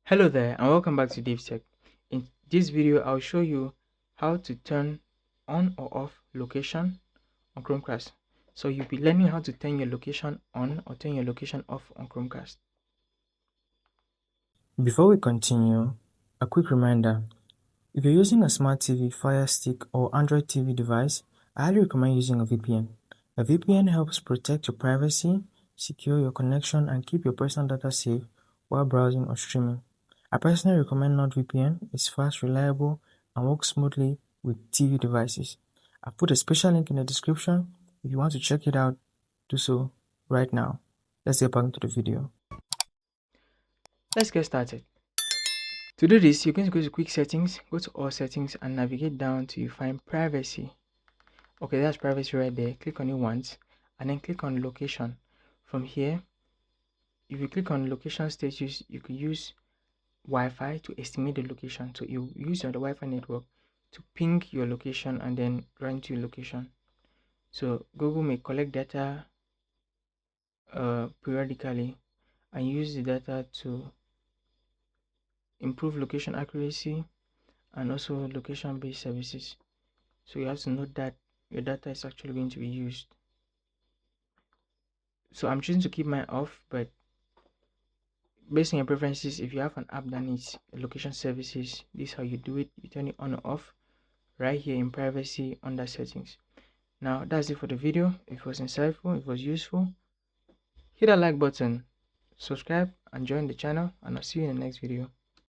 Hello there and welcome back to DaveTech. In this video, I'll show you how to turn on or off location on Chromecast. So you'll be learning how to turn your location on or turn your location off on Chromecast. Before we continue, a quick reminder. If you're using a smart TV, Fire Stick, or Android TV device, I highly recommend using a VPN. A VPN helps protect your privacy, secure your connection, and keep your personal data safe while browsing or streaming. I personally recommend NordVPN. It's fast, reliable, and works smoothly with TV devices. I've put a special link in the description. If you want to check it out, do so right now. Let's get back into the video. Let's get started. To do this, you're going to go to Quick Settings, go to All Settings, and navigate down till you find Privacy. Okay, that's Privacy right there. Click on it once, and then click on Location. From here, if you click on Location Status, you can use Wi-Fi to estimate the location. So you use your Wi-Fi network to ping your location and then run to your location. So Google may collect data periodically and use the data to improve location accuracy and also location-based services. So you have to note that your data is actually going to be used. So I'm choosing to keep mine off, but based on your preferences, if you have an app that needs location services, this is how you do it. You turn it on or off right here in Privacy under Settings. Now that's it for the video. If it was insightful, if it was useful, hit that like button, subscribe and join the channel, and I'll see you in the next video.